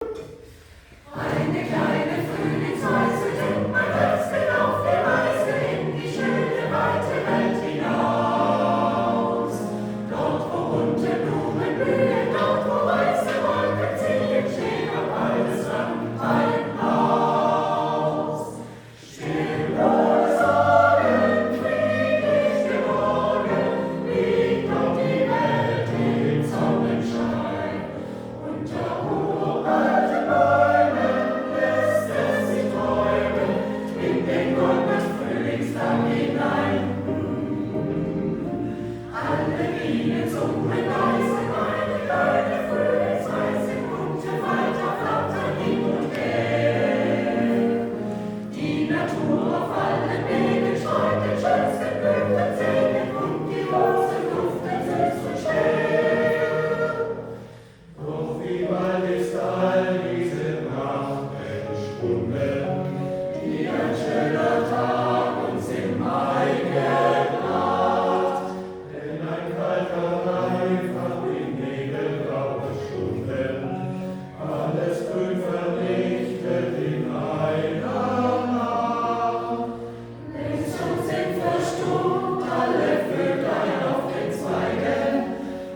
Eine kleine Frühlingsweise bringt mein Herzchen auf die Reise in die schöne, weite Welt hinaus. Dort, wo bunte Blumen blühen, dort, wo weiße Wolken ziehen, steht auf alles Land ein Haus. Still ohne Sorgen, friedlich geborgen, liegt dort die Welt im Sonnenschein. Unter uralten Bäumen lässt es sich träumen, in den goldenen Frühlingstag hinein. Alle Bienen summen leise, eine kleine Frühlingsweise, bunte Falter flattern hin und her. Die Natur auf allen Wegen streut den schönsten Blütensegen und die Rosen duften süß und schwer. Doch wie bald ist all diese Pracht entschwunden, die ein schöner Tag uns im Mai gebracht. Denn ein kalter Mai hat in nebelgraue Stunden alles Grün vernichtet in einer Nacht. Längst schon sind verstummt alle Vöglein auf den Zweigen,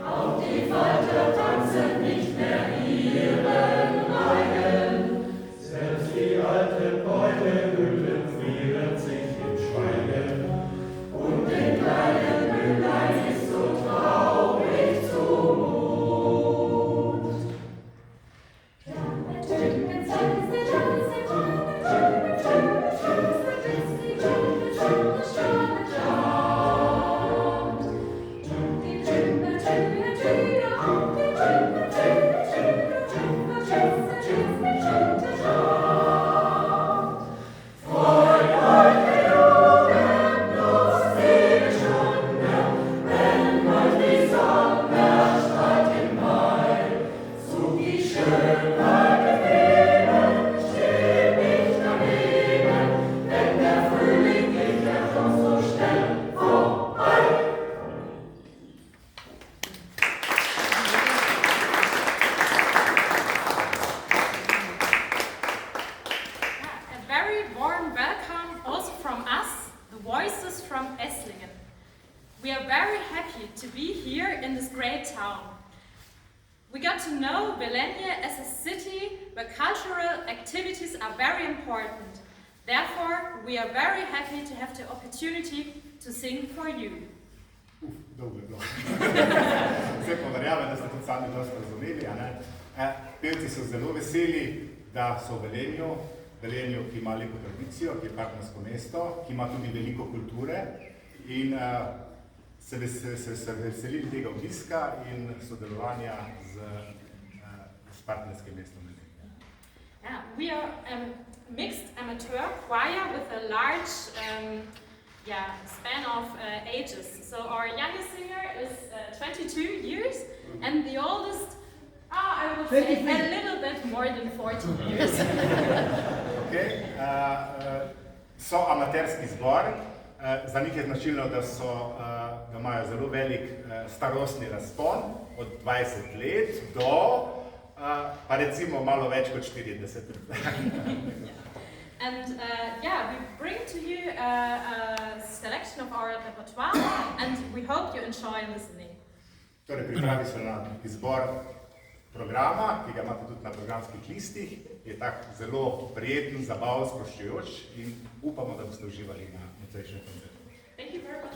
auch die Falter tanzen nicht mehr ihren Reigen. Selbst die alten Bäume hüllen, frieren sich in Schweigen. Und den kleinen Blümlein ist so traurig zumut. A very warm welcome also from us, the voices from Esslingen. We are very happy to be here in this great town. We got to know Velenje as a city where cultural activities are very important. Therefore, we are very happy to have the opportunity to sing for you. Dolgo je bilo. Vse pa verjamem, da ste tudi sami dosti razumeli. A ne? Pevci so zelo veseli, da so v Velenju, ki ima lepo tradicijo, ki je partnersko mesto, ki ima tudi veliko kulture in se veselili tega obiska in sodelovanja s partnerskim mestom Velenje. Yeah, we are a mixed amateur choir with a large span of ages. So our youngest singer is 22 years and the oldest, I would say, a little bit more than 40 years. Okay. So amaterski zbor. Za njih je značilno, da imajo zelo velik starostni razpon, od 20 let do pa recimo malo več kot 40. And we bring to you a selection of our repertoire and we hope you enjoy listening. Torej, pripravi so na izbor programa, ki ga imate tudi na programskih listih, je tak zelo prijeten, zabaven, sproščujoč in upamo, da boste uživali na nocojšnjem koncertu. Thank you very much.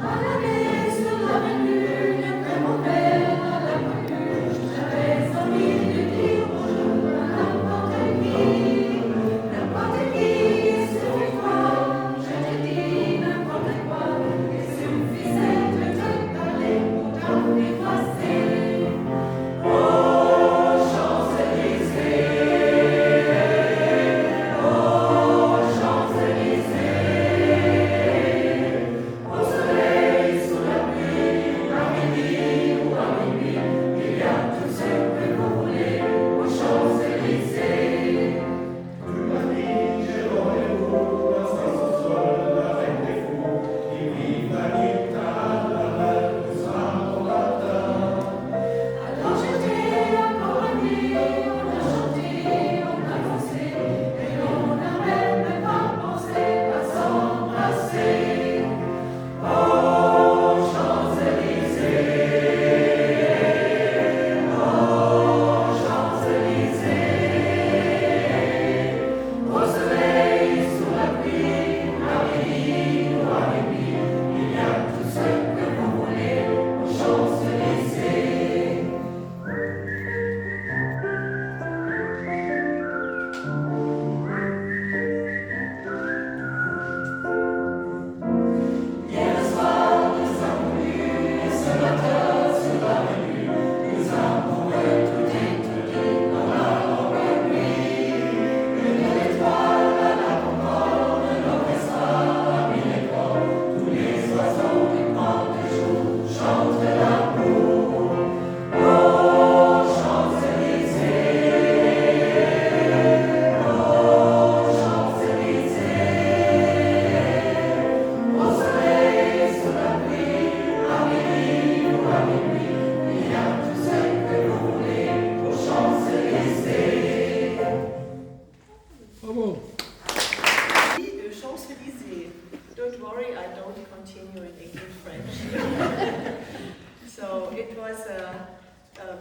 Alla vez du loven lune, primavera. to Champs-Élysées. Don't worry, I don't continue in English French. So it was a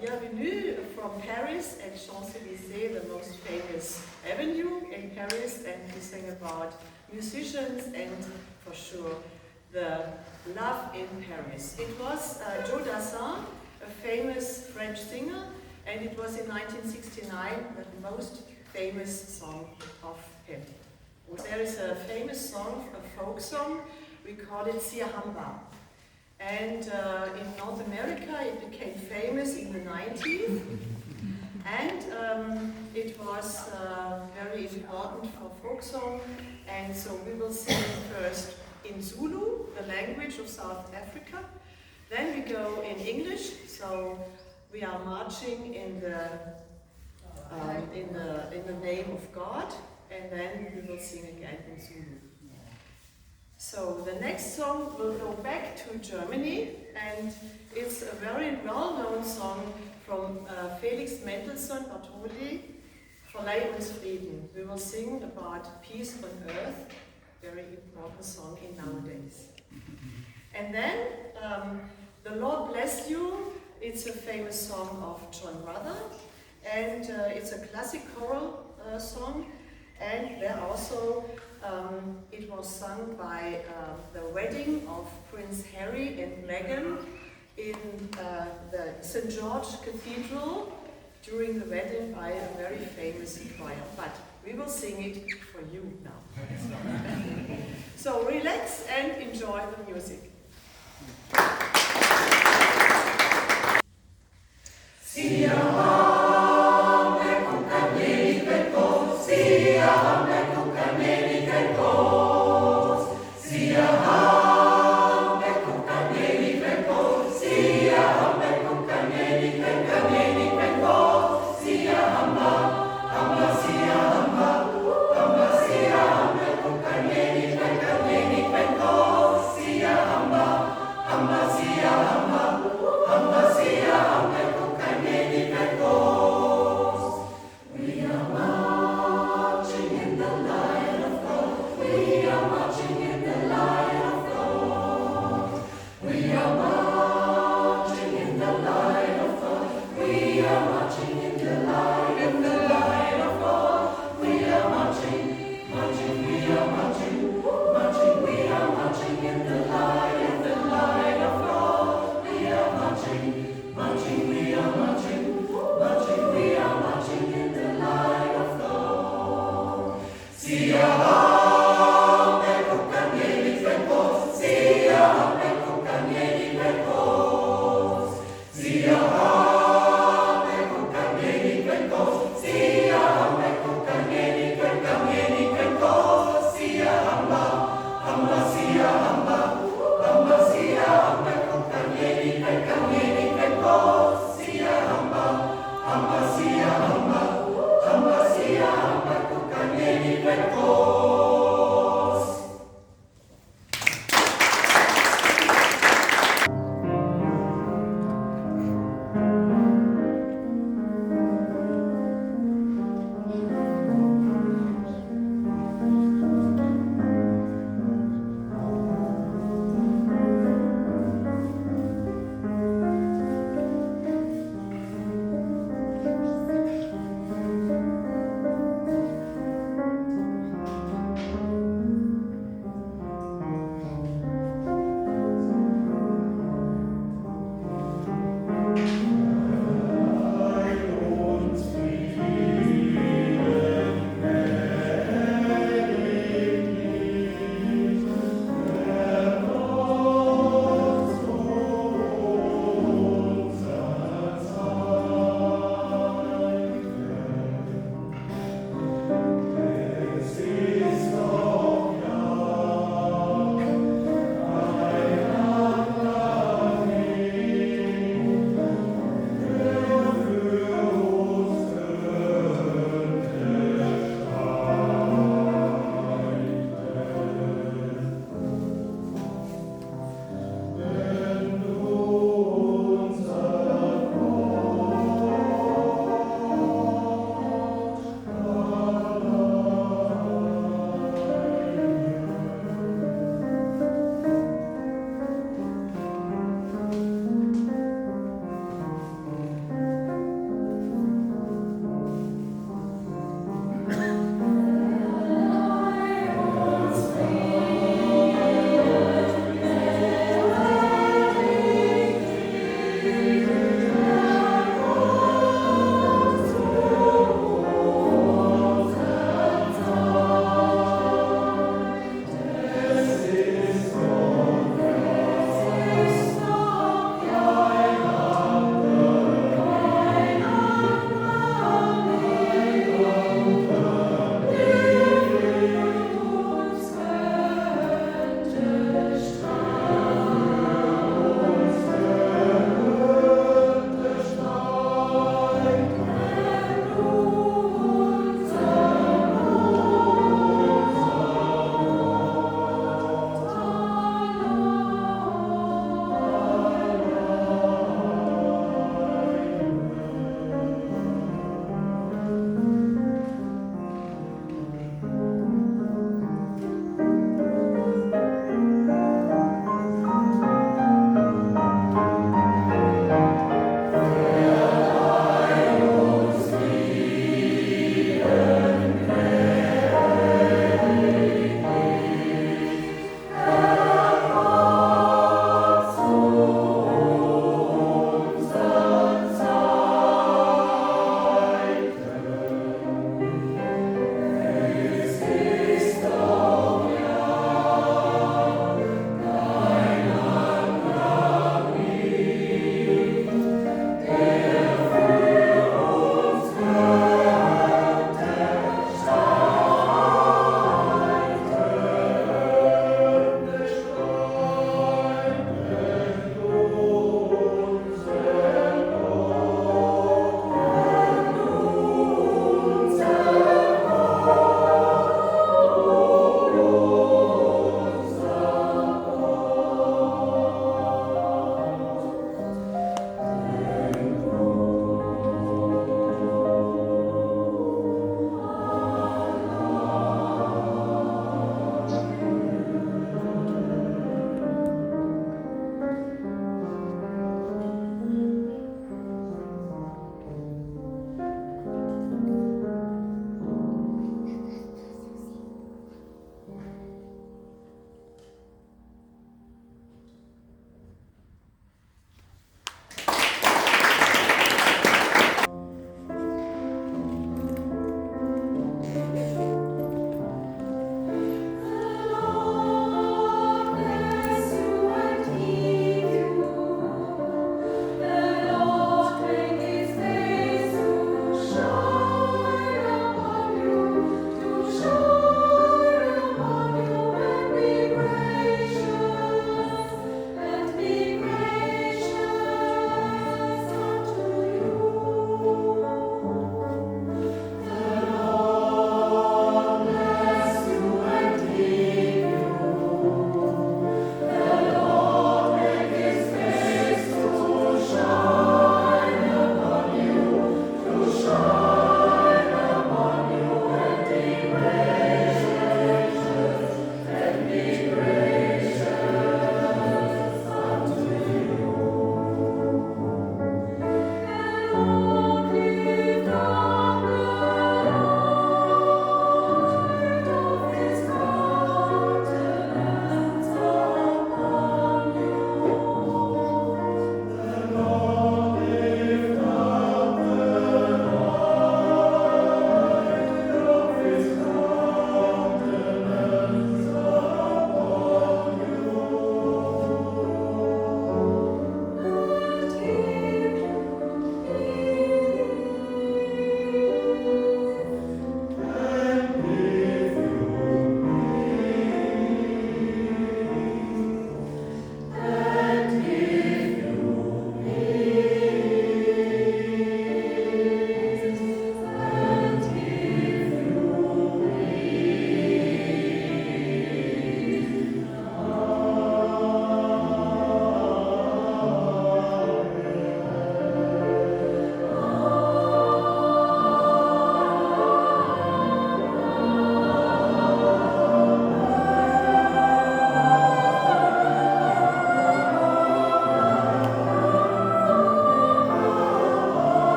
Bienvenue from Paris at Champs-Élysées, the most famous avenue in Paris, and we sang about musicians and, for sure, the love in Paris. It was Joe Dassin, a famous French singer, and it was in 1969 the most famous song of him. There is a famous song, a folk song, we call it Siyahamba. And in North America it became famous in the 90s. And it was very important for folk song. And so we will sing first in Zulu, the language of South Africa. Then we go in English, so we are marching in the name of God, and then we will sing again in Zulu. So the next song will go back to Germany, and it's a very well-known song from Felix Mendelssohn Bartholdy, Verleih uns Frieden. We will sing about peace on earth, very important song in nowadays. And then The Lord Bless You, it's a famous song of John Ruther, and it's a classic choral song, and there also it was sung by the wedding of Prince Harry and Meghan in the St. George Cathedral during the wedding by a very famous choir. But we will sing it for you now. So relax and enjoy the music.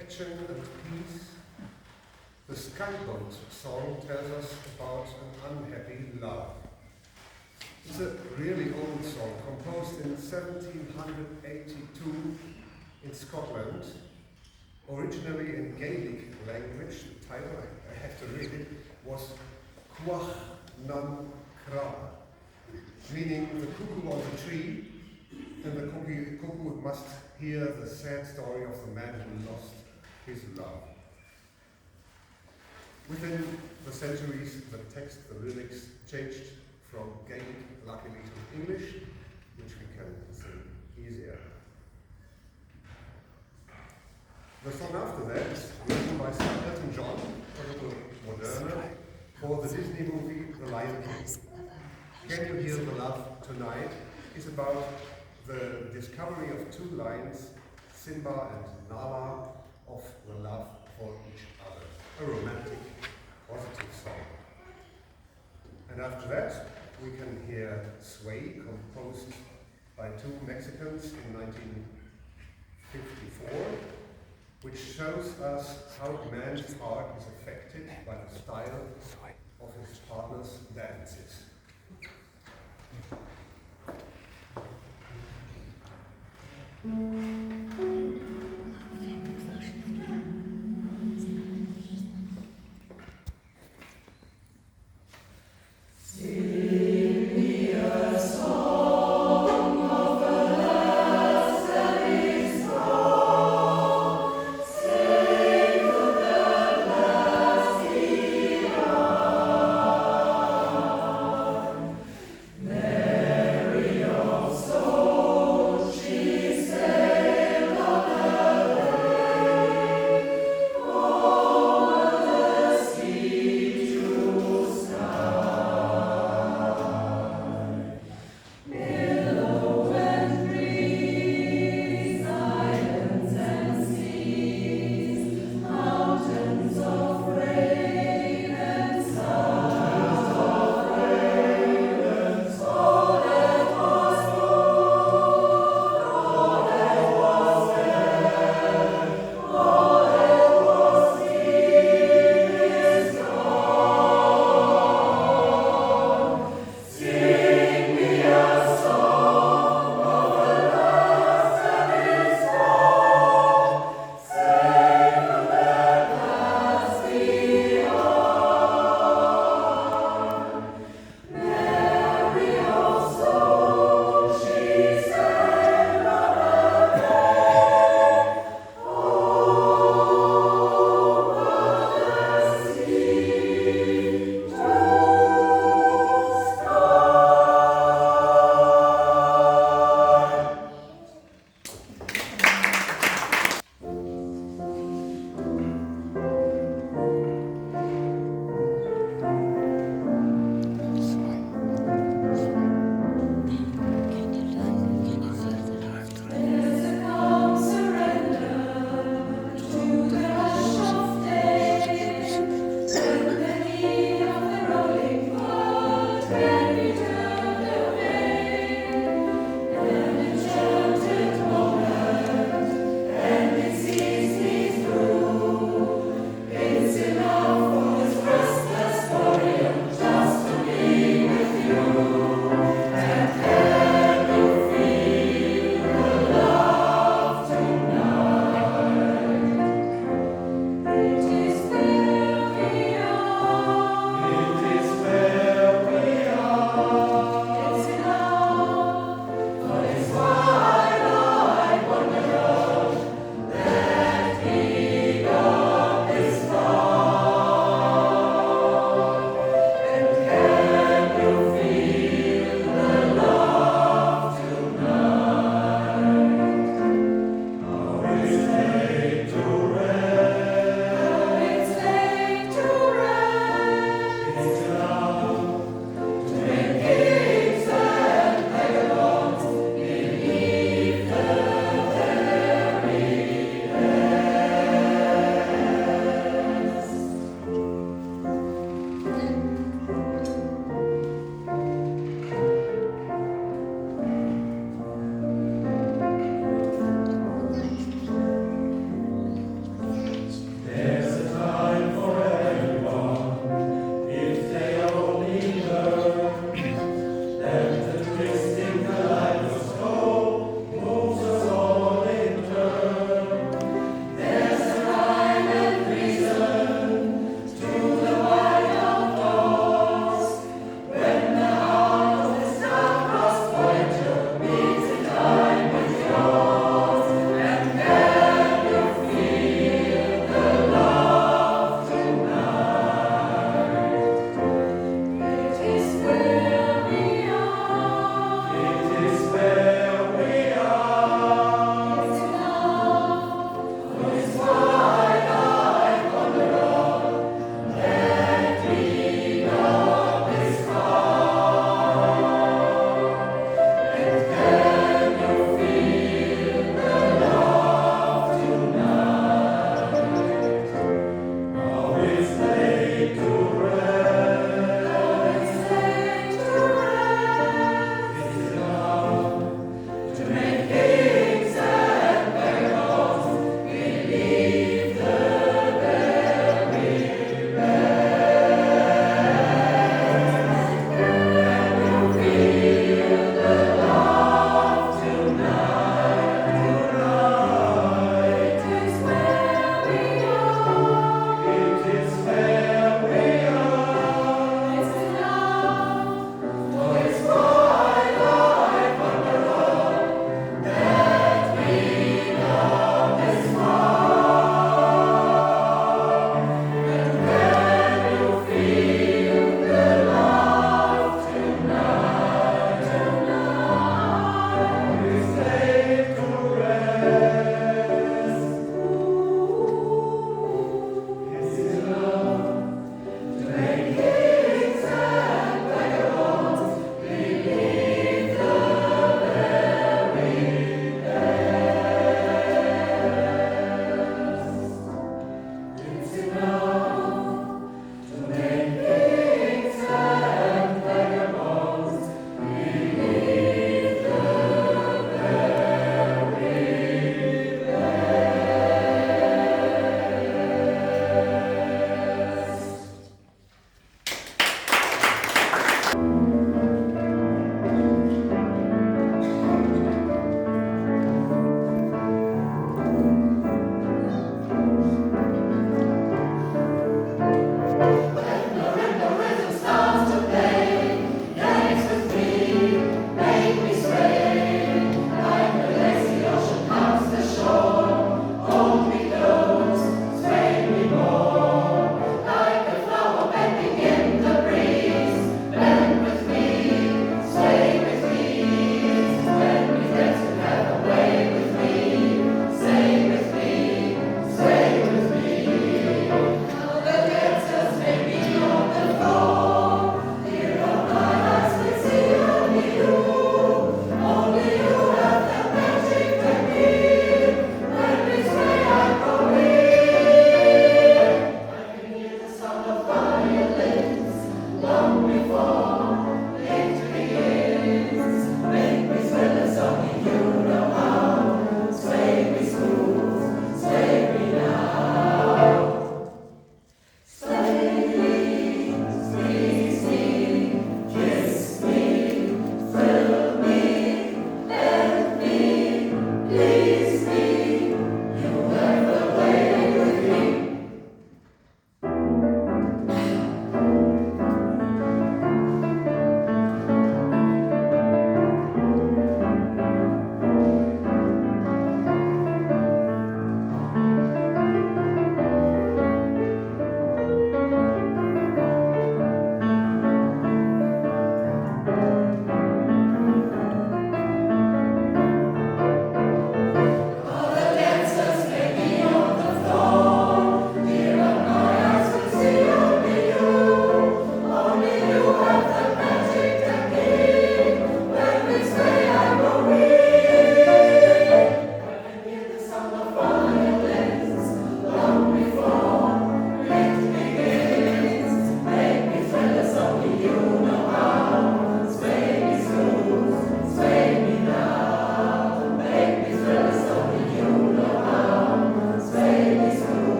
affection and peace. The Skyboat song tells us about an unhappy love. It's a really old song, composed in 1782 in Scotland, originally in Gaelic language. The title, I have to read it, was Cuach nan Cra, meaning the cuckoo on the tree, and the cuckoo must hear the sad story of the man who lost his love. Within the centuries, the text, the lyrics changed from Gaelic, luckily, to English, which we can sing easier. The song after that is written by Sir Elton John, a little moderner, for the Disney movie The Lion King. Can You Hear the Love Tonight is about the discovery of two lions, Simba and Nala, of the love for each other. A romantic, positive song. And after that, we can hear Sway, composed by two Mexicans in 1954, which shows us how a man's heart is affected by the style of his partner's dances. She sailed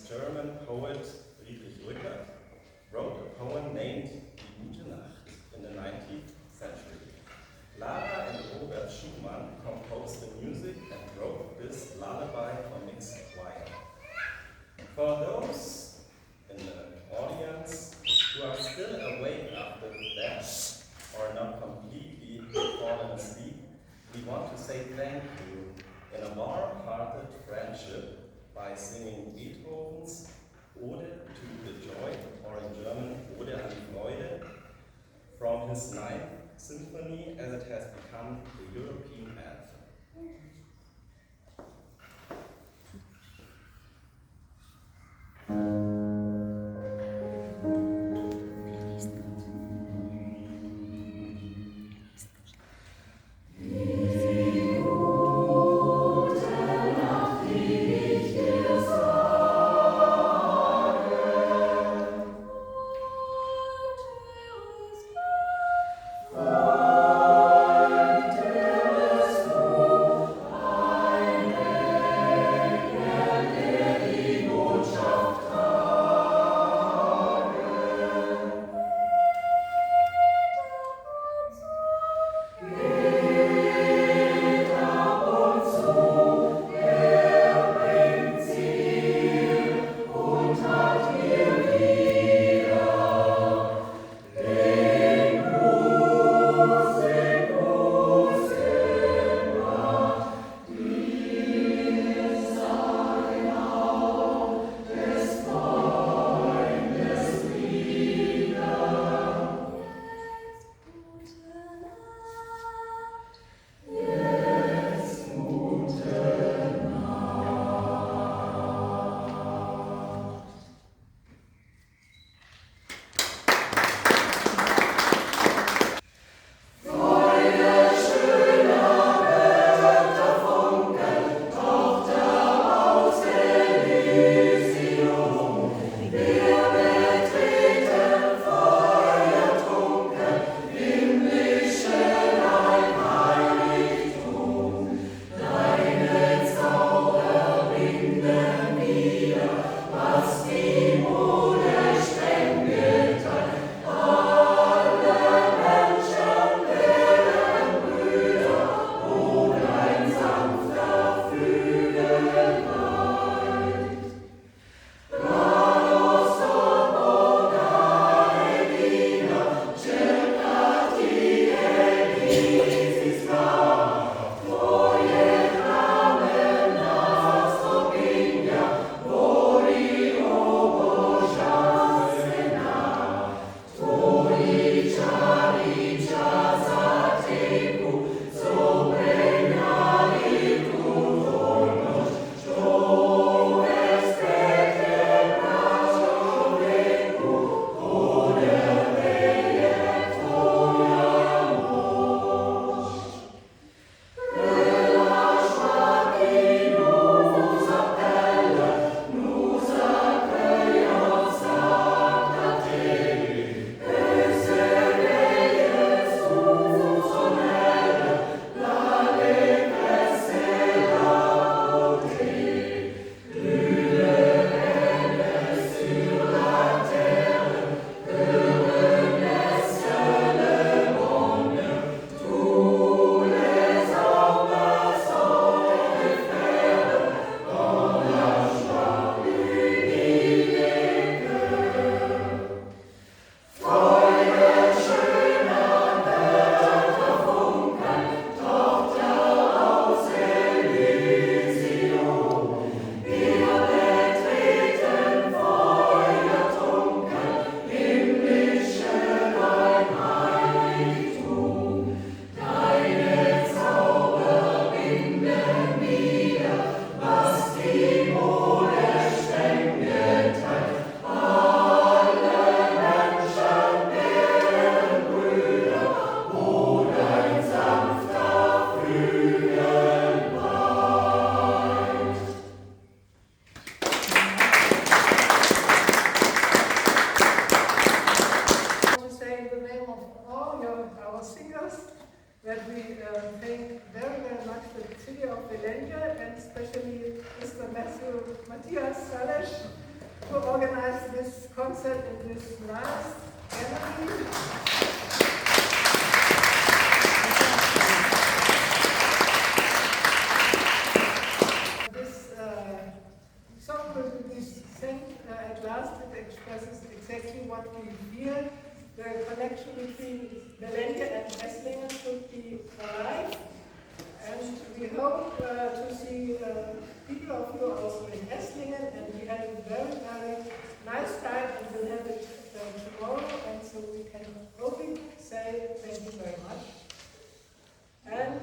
German poet Friedrich Rückert wrote a poem named Die Gute Nacht in the 19th century. Lara and Robert Schumann composed the music and wrote this lullaby for mixed choir. For those in the audience who are still awake after death or not completely fallen asleep, we want to say thank you in a warm-hearted friendship by singing Beethoven's Ode to the Joy, or in German, Ode an die Freude, from his 9th Symphony, as it has become the European anthem. to organize this concert in this nice gallery. This song will be sung at last. It expresses exactly what we feel. The connection between Bellenje and Esslingen should be alive. And we hope to see people of you also in Esslingen, and we had a very, very nice time, and we'll have it tomorrow, and so we can only say thank you very much. And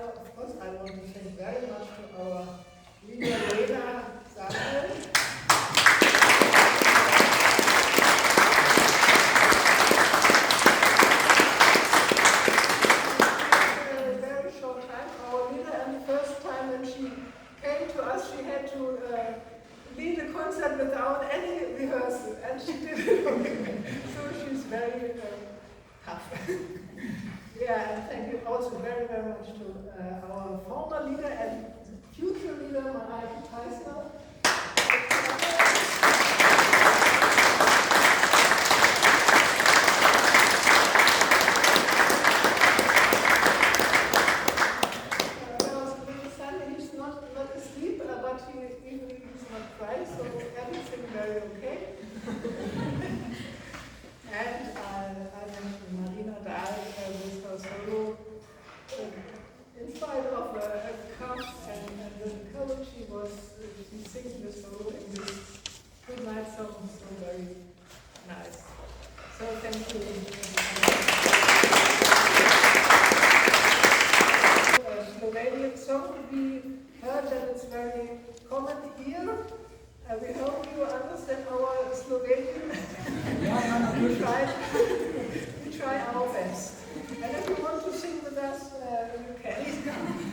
of course, I want to thank very much to our leader, Lena Samuel. Lead a concert without any rehearsal, and she did it. So she's very tough. Yeah, and thank you also very, very much to our former leader and future leader, Mareike Theisner. So everything very okay. And I mentioned Marina Dahl with her solo. In spite of a cough and the cold, she sings the solo in this good night song, so very nice. So thank you. Slovenian song we heard that it's very common here. We hope you understand our Slovenian. We try our best. And if you want to sing with us, you can.